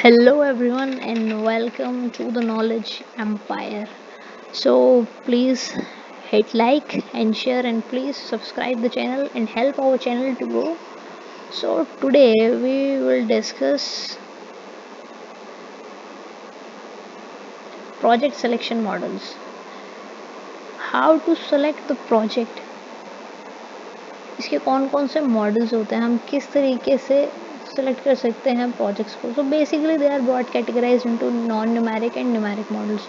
Hello, everyone, and welcome to the Knowledge Empire. So, please hit like and share, and please subscribe the channel and help our channel to grow. So, today we will discuss project selection models. How to select the project, इसके कौन कौन से models होते हैं, हम किस तरीके से सेलेक्ट कर सकते हैं प्रोजेक्ट्स को. So basically they are broad categorized into non numeric and numeric models.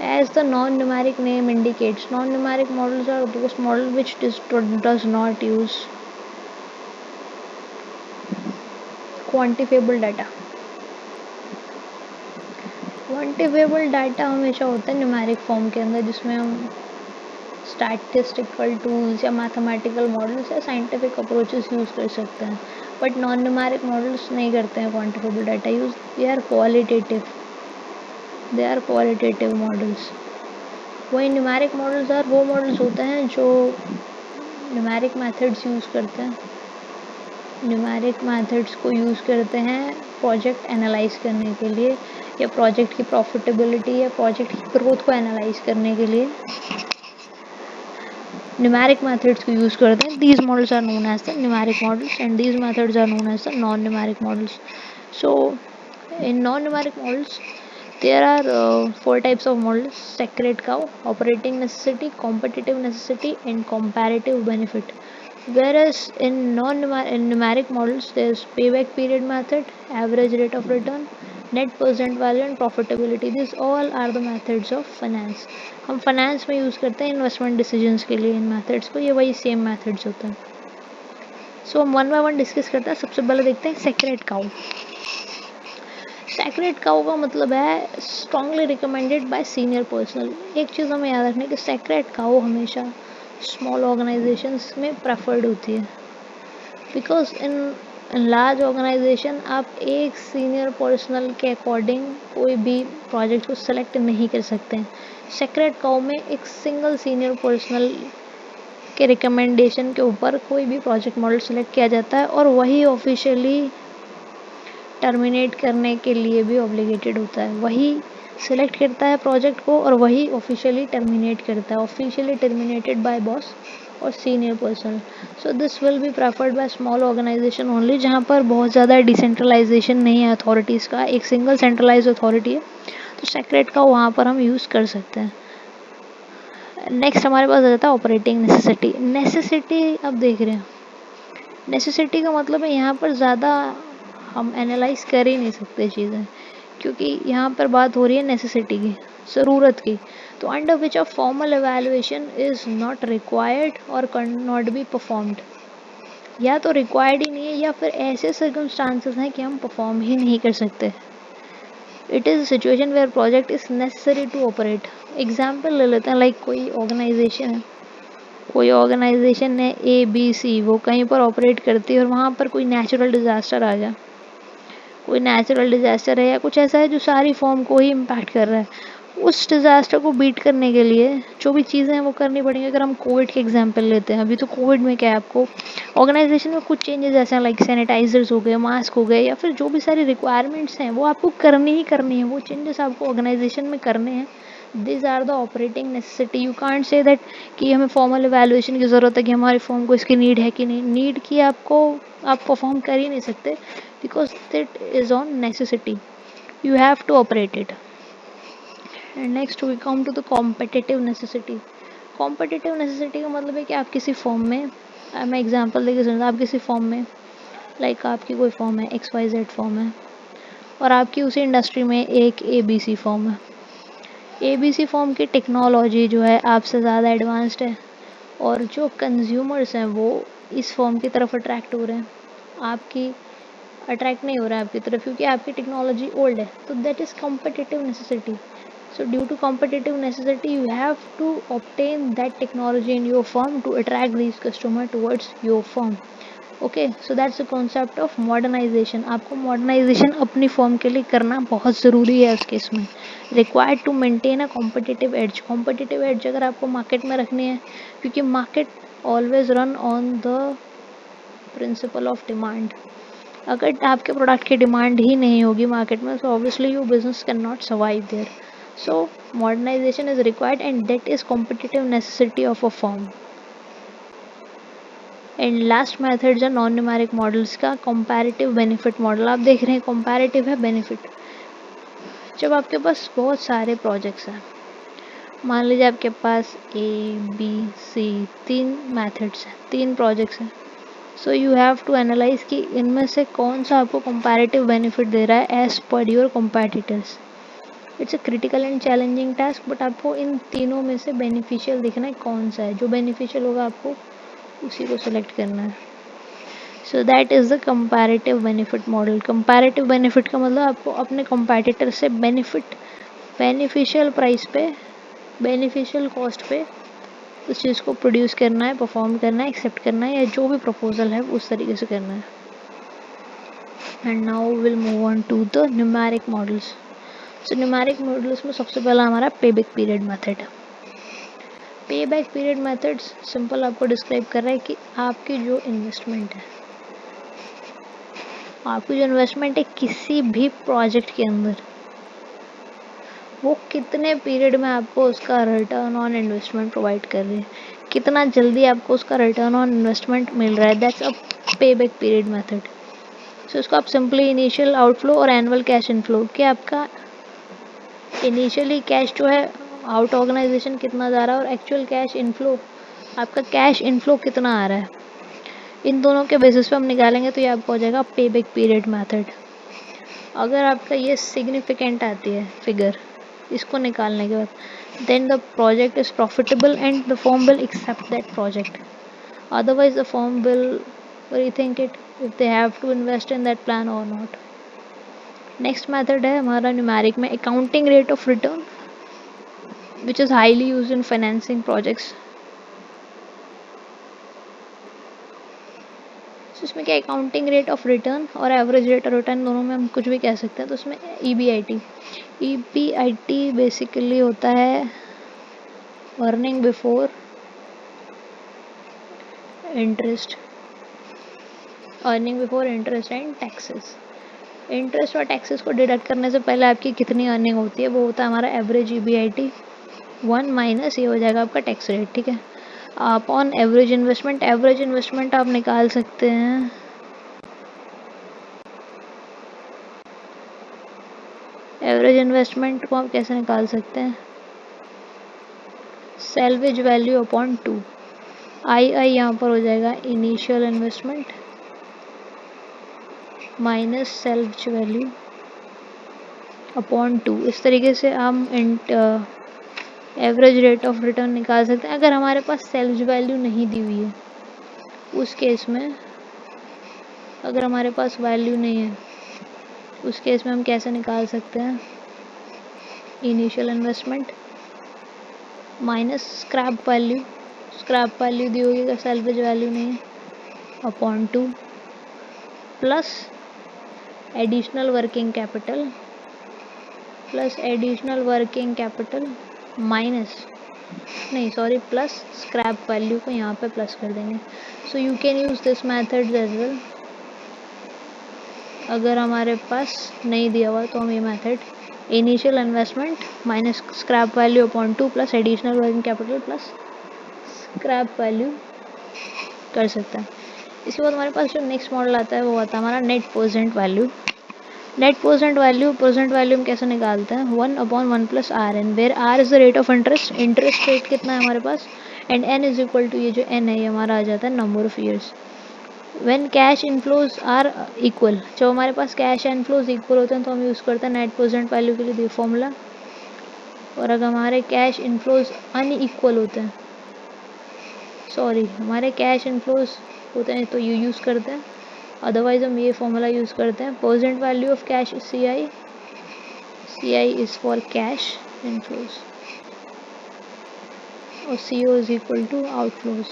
As the non-numeric name indicates, non-numeric models are those models which does not use quantifiable data. Quantifiable data हमेशा होता है numeric form के अंदर, जिसमें हम statistical tools या mathematical models या scientific approaches use कर सकते हैं. बट नॉन न्यूमेरिक मॉडल्स नहीं करते हैं quantifiable data use. They are qualitative models. वही न्यूमेरिक मॉडल्स आर वो मॉडल्स होते हैं जो न्यूमेरिक मेथड्स यूज़ करते हैं. न्यूमेरिक मेथड्स को यूज़ करते हैं प्रोजेक्ट एनालाइज करने के लिए, या प्रोजेक्ट की प्रॉफिटेबिलिटी या प्रोजेक्ट की ग्रोथ को एनालाइज करने के लिए न्यूमेरिक मेथड्स को यूज़ करते हैं. These models are known as the numeric models and these methods are known as the non numeric models. So in non-numeric models there are four types of models: sacred cow, operating necessity, competitive necessity, and comparative benefit. Whereas in numeric models there's payback period method, average rate of return, net present value and profitability. These all are the methods of finance. हम finance में use करते हैं investment decisions के लिए इन methods को. ये वही same methods होते हैं. सो हम वन बाय वन डिस्कस करते हैं. सबसे पहले देखते हैं सेक्रेड काउ. सेक्रेड काउ का मतलब है strongly recommended by senior personal. एक चीज़ हमें याद रखना है कि सेक्रेड काउ हमेशा स्मॉल ऑर्गेनाइजेशंस में प्रेफर्ड होती है, बिकॉज इन लार्ज ऑर्गेनाइजेशन आप एक सीनियर पर्सनल के अकॉर्डिंग कोई भी प्रोजेक्ट को सेलेक्ट नहीं कर सकते हैं. सेक्रेड काउ में एक सिंगल सीनियर पर्सनल के रिकमेंडेशन के ऊपर कोई भी प्रोजेक्ट मॉडल सेलेक्ट किया जाता है, और वही ऑफिशियली टर्मिनेट करने के लिए भी ऑब्लिगेटेड होता है. वही सिलेक्ट करता है प्रोजेक्ट को और वही ऑफिशियली टर्मिनेट करता है. ऑफिशियली टर्मिनेटेड बाय बॉस और senior person. So this will be preferred by small organization only, जहाँ पर बहुत ज़्यादा डिसेंट्रलाइजेशन नहीं है अथॉरिटीज़ का, एक सिंगल सेंट्रलाइज अथॉरिटी है. तो सेक्रेट का वहाँ पर हम यूज़ कर सकते हैं. नेक्स्ट हमारे पास आ जाता है ऑपरेटिंग नेसेसिटी. नेसेसिटी अब देख रहे हैं, नेसेसिटी का मतलब है यहाँ पर ज़्यादा हम एनालाइज कर ही नहीं सकते चीज़ें, क्योंकि यहाँ पर बात हो रही है नेसेसिटी की, ज़रूरत की. तो under which a formal evaluation is not required और कैन नॉट बी परफॉर्म्ड. या तो रिक्वायर्ड ही नहीं है, या फिर ऐसे सर्कमस्टांसेस हैं कि हम परफॉर्म ही नहीं कर सकते. It is a situation where project is necessary to operate. Example ले लेते हैं, लाइक कोई ऑर्गेनाइजेशन है, कोई ऑर्गेनाइजेशन है ABC, वो कहीं पर ऑपरेट करती है और वहाँ पर कोई नेचुरल डिज़ास्टर आ जाए. कोई नेचुरल डिज़ास्टर है या कुछ ऐसा है जो सारी फॉर्म को ही इम्पैक्ट कर रहा है. उस डिज़ास्टर को बीट करने के लिए जो भी चीज़ें हैं वो करनी पड़ेंगी. अगर हम कोविड के एग्जांपल लेते हैं, अभी तो कोविड में क्या है, आपको ऑर्गेनाइजेशन में कुछ चेंजेस ऐसे हैं, लाइक सैनिटाइजर्स हो गए, मास्क हो गए, या फिर जो भी सारी रिक्वायरमेंट्स हैं वो आपको करनी ही करनी है. वो चेंजेस आपको ऑर्गेनाइजेशन में करने हैं. This are the operating necessity. You can't say that कि हमें फॉर्मल एवेल्युएशन की ज़रूरत है कि हमारी फॉर्म को इसकी नीड है कि नहीं. नीड की आपको आप परफॉर्म कर ही नहीं सकते, because that is on necessity. You have to operate it. And next we come to the competitive necessity. Competitive necessity का मतलब है कि आप किसी फॉर्म में, मैं एग्जांपल देके समझा, आप किसी फॉर्म में, लाइक आपकी कोई फॉर्म है, XYZ फॉर्म है, और आपकी उसी इंडस्ट्री में एक ABC फॉर्म है. ABC फॉर्म की टेक्नोलॉजी जो है आपसे ज़्यादा एडवांस्ड है, और जो कंज्यूमर्स हैं वो इस फॉर्म की तरफ अट्रैक्ट हो रहे हैं. आपकी अट्रैक्ट नहीं हो रहा है आपकी तरफ, क्योंकि आपकी टेक्नोलॉजी ओल्ड है. तो that is competitive necessity. So due to competitive necessity you have to obtain that technology in your firm to attract this customer towards your firm. Okay, so that's the concept of modernization. आपको modernization अपनी firm के लिए करना बहुत ज़रूरी है उस case में. Required to maintain a competitive edge. Competitive edge अगर आपको मार्केट में रखनी है, क्योंकि market always run on the principle of demand. अगर आपके प्रोडक्ट की डिमांड ही नहीं होगी मार्केट में, so obviously your business cannot survive there. So modernization is required and that is competitive necessity of a firm. And last method है non numeric models का comparative benefit model. आप देख रहे हैं कंपैरेटिव है बेनिफिट. जब आपके पास बहुत सारे प्रोजेक्ट्स हैं, मान लीजिए आपके पास ABC 3 मेथड्स हैं, 3 प्रोजेक्ट्स हैं, so you have to analyse कि इनमें से कौन सा आपको कंपैरेटिव बेनिफिट दे रहा है एज पर your competitors. It's a critical and challenging task, but आपको इन तीनों में से बेनिफिशियल दिखना है कौन सा है. जो बेनिफिशियल होगा आपको उसी को सिलेक्ट करना है. So that is the comparative benefit model. Comparative benefit का मतलब आपको अपने कंपैटिटर से बेनिफिशियल प्राइस पे, बेनिफिशियल कॉस्ट पे उस चीज़ को प्रोड्यूस करना है, परफॉर्म करना है, एक्सेप्ट करना है, या जो भी प्रपोजल है उस तरीके से करना है. And now will move on to the numeric models. So numeric models में सबसे पहला हमारा pay back period method. Pay back period methods simple आपको डिस्क्राइब कर रहा है कि आपकी जो इन्वेस्टमेंट है किसी भी प्रोजेक्ट के अंदर, वो कितने पीरियड में आपको उसका रिटर्न ऑन इन्वेस्टमेंट प्रोवाइड कर रही है, कितना जल्दी आपको उसका रिटर्न ऑन इन्वेस्टमेंट मिल रहा है. दैट्स अ पे बैक पीरियड मेथड. सो इसको आप सिंपली इनिशियल आउटफ्लो और एनुअल कैश इनफ्लो, कि आपका इनिशियली कैश जो है आउट ऑर्गेनाइजेशन कितना जा रहा है और एक्चुअल कैश इनफ्लो, आपका कैश इनफ्लो कितना आ रहा है, इन दोनों के बेसिस पे हम निकालेंगे तो ये आपको हो जाएगा पे बैक पीरियड मेथड. अगर आपका ये सिग्निफिकेंट आती है फिगर इसको निकालने के बाद, then the project is profitable and the firm will accept that project. Otherwise the firm will rethink it if they have to invest in that plan और नॉट. नेक्स्ट मेथड है हमारा numeric में accounting rate of return, which is highly use in financing projects. इसमें क्या accounting rate of return और average rate of return दोनों में हम कुछ भी कह सकते हैं. तो उसमें EBIT बेसिकली होता है earning before interest and taxes. Interest और टैक्सेस को डिडक्ट करने से पहले आपकी कितनी अर्निंग होती है वो होता है हमारा एवरेज EBIT 1 माइनस ये हो जाएगा आपका टैक्स रेट. ठीक है. अपॉन एवरेज इन्वेस्टमेंट आप निकाल सकते हैं एवरेज इन्वेस्टमेंट को आप कैसे निकाल सकते हैं, सेल्वेज वैल्यू अपॉन 2. आई यहाँ पर हो जाएगा initial investment minus salvage value upon 2. इस तरीके से हम एवरेज रेट ऑफ रिटर्न निकाल सकते हैं. अगर हमारे पास सेल्वेज वैल्यू नहीं दी हुई है उस केस में, अगर हमारे पास वैल्यू नहीं है उस केस में हम कैसे निकाल सकते हैं, initial investment minus scrap value दी होगी अगर सेल्वेज वैल्यू नहीं है, upon 2 plus additional working capital plus scrap value को यहाँ पे प्लस कर देंगे. So you can use this method as well. अगर हमारे पास नहीं दिया हुआ तो हम ये method initial investment minus scrap value upon 2 plus additional working capital plus scrap value कर सकते हैं. इसके बाद हमारे पास जो नेक्स्ट मॉडल आता है वो आता है हमारा net present value. Present value हम कैसे निकालते हैं, 1/1 plus R N, where R is the rate of interest rate कितना है हमारे पास, and N is equal to ये जो एन है ये हमारा आ जाता है number of years. When cash inflows are equal, जब हमारे पास कैश इनफ्लोज इक्वल होते हैं तो हम यूज़ करते हैं नेट प्रेजेंट वैल्यू के लिए फॉर्मूला. और अगर हमारे कैश इनफ्लोज अनइक्वल होते हैं, हमारे कैश इनफ्लोज होते हैं तो ये यूज़ करते हैं. अदरवाइज हम ये फॉर्मूला यूज़ करते हैं present value of cash CI is for cash inflows और CO is equal to outflows.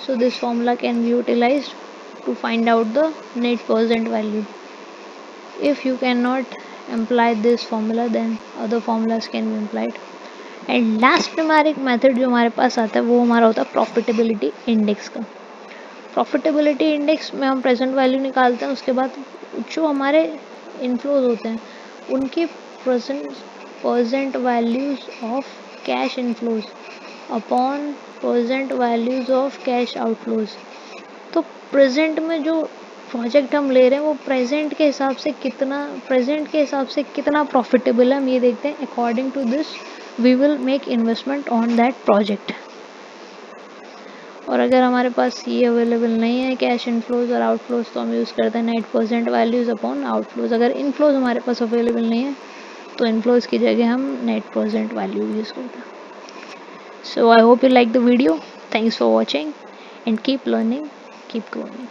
So this formula can be utilized to find out the net present value. If you cannot imply this formula, then other formulas can be implied. And last numeric method जो हमारे पास आता है वो हमारा होता है profitability index का. Profitability index में हम प्रेजेंट वैल्यू निकालते हैं, उसके बाद जो हमारे इनफ्लोज होते हैं उनके percent values of cash inflows upon percent values of cash outflows. तो प्रेजेंट में जो प्रोजेक्ट हम ले रहे हैं वो प्रेजेंट के हिसाब से कितना प्रॉफिटेबल है, हम ये देखते हैं। According to this we will make investment on that project. और अगर हमारे पास ये अवेलेबल नहीं है कैश इनफ्लोज और आउटफ्लोज, तो हम यूज़ करते हैं net percent values upon outflows. अगर इनफ्लोज हमारे पास अवेलेबल नहीं है तो इनफ्लोज की जगह हम नेट परसेंट वैल्यू यूज़ करते हैं। So I hope you like the video. Thanks for watching and keep learning, keep growing.